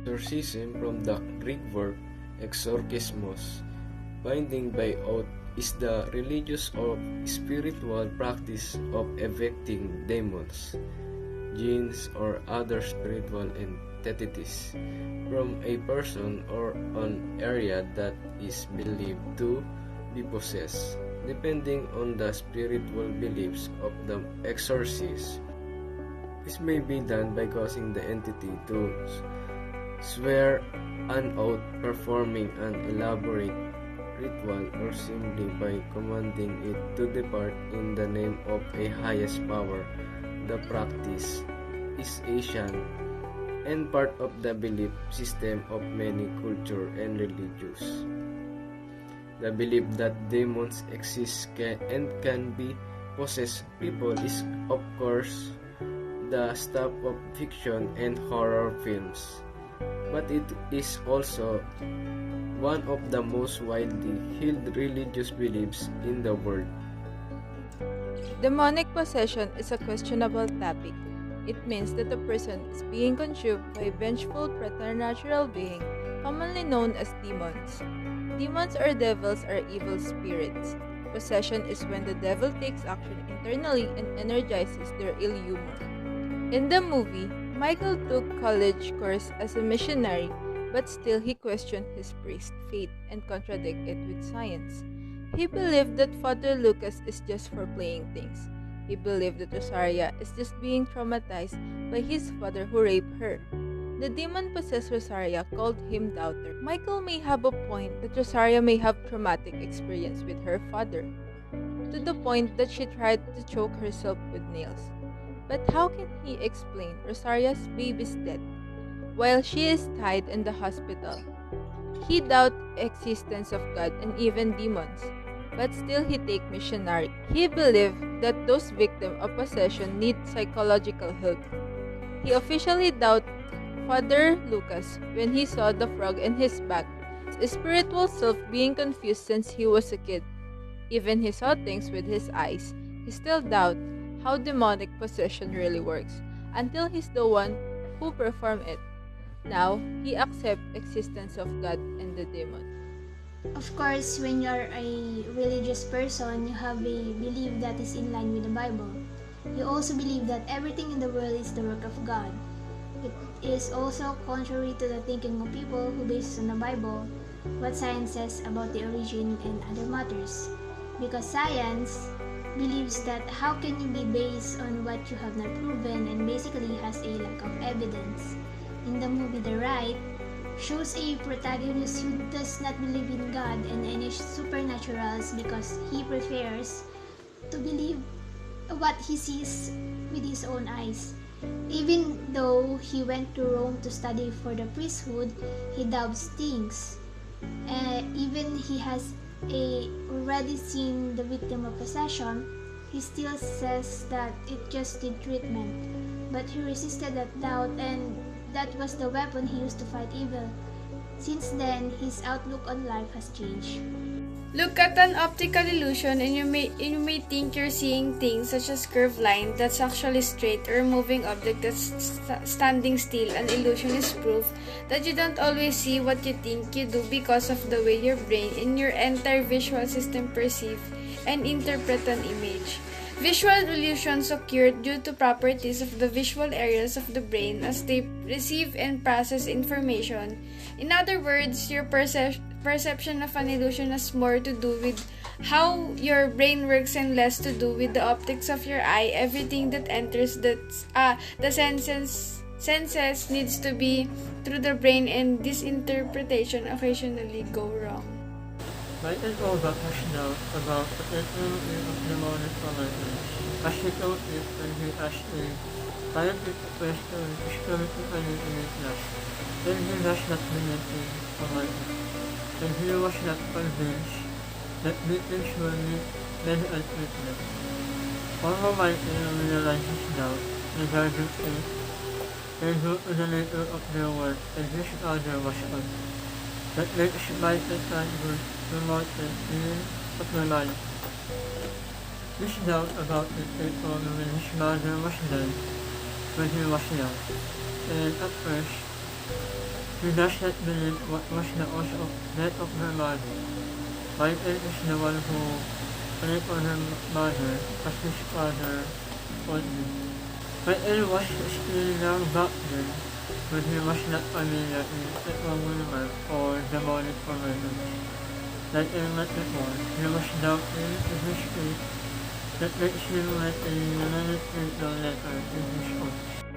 Exorcism from the Greek verb exorkismos, binding by oath, is the religious or spiritual practice of evicting demons, jinns, or other spiritual entities from a person or an area that is believed to be possessed, depending on the spiritual beliefs of the exorcist. This may be done by causing the entity to swear an oath, performing an elaborate ritual, or simply by commanding it to depart in the name of a highest power. The practice is ancient and part of the belief system of many cultures and religions. The belief that demons exist and can be possessed people is, of course, the stuff of fiction and horror films, but it is also one of the most widely held religious beliefs in the world. Demonic possession is a questionable topic. It means that a person is being consumed by a vengeful preternatural being, commonly known as demons. Demons or devils are evil spirits. Possession is when the devil takes action internally and energizes their ill humor. In the movie, Michael took college course as a missionary, but still he questioned his priest faith and contradicted it with science. He believed that Father Lucas is just for playing things. He believed that Rosaria is just being traumatized by his father who raped her. The demon-possessed Rosaria called him doubter. Michael may have a point that Rosaria may have traumatic experience with her father, to the point that she tried to choke herself with nails. But how can he explain Rosaria's baby's death while she is tied in the hospital? He doubted existence of God and even demons, but still he take missionary. He believed that those victims of possession need psychological help. He officially doubted Father Lucas when he saw the frog in his back, his spiritual self being confused since he was a kid. Even he saw things with his eyes. He still doubts how demonic possession really works until he's the one who performed it. Now, he accepts existence of God and the demon. Of course, when you're a religious person, you have a belief that is in line with the Bible. You also believe that everything in the world is the work of God. It is also contrary to the thinking of people who bases on the Bible, what science says about the origin and other matters. Because science believes that how can you be based on what you have not proven and basically has a lack of evidence. In the movie The Rite, shows a protagonist who does not believe in God and any supernaturals because he prefers to believe what he sees with his own eyes. Even though he went to Rome to study for the priesthood, he doubts things. Even he has already seen the victim of possession, he still says that it just need treatment. But he resisted that doubt, and that was the weapon he used to fight evil. Since then, his outlook on life has changed. Look at an optical illusion and you may think you're seeing things such as curved line that's actually straight or a moving object that's standing still. An illusion is proof that you don't always see what you think you do because of the way your brain and your entire visual system perceive and interpret an image. Visual illusions occur due to properties of the visual areas of the brain as they receive and process information. In other words, your perception of an illusion has more to do with how your brain works and less to do with the optics of your eye. Everything that enters the senses needs to be through the brain, and this interpretation occasionally go wrong. Michael Novak has known about the etymology of demonic possession, as he told it when he asked a scientific question historically in his class. Then he does not believe in possession, and he was not convinced that victims will need medical treatment. Although Michael realized his doubt regarding it, they go to the nature of their work, and his father was on. That makes Michael childhood remorseful feeling of the life. This doubt about it came on when his mother was dead when he was young, and at first He does not believe what was the cause of death of her mother. Michael is the one who prayed for her mother as his father told me. Michael was still young back then, but he was not familiar with paranormal or demonic phenomena. Like Elmer before, he was doubting in his faith that makes him write a manuscript letter in his own.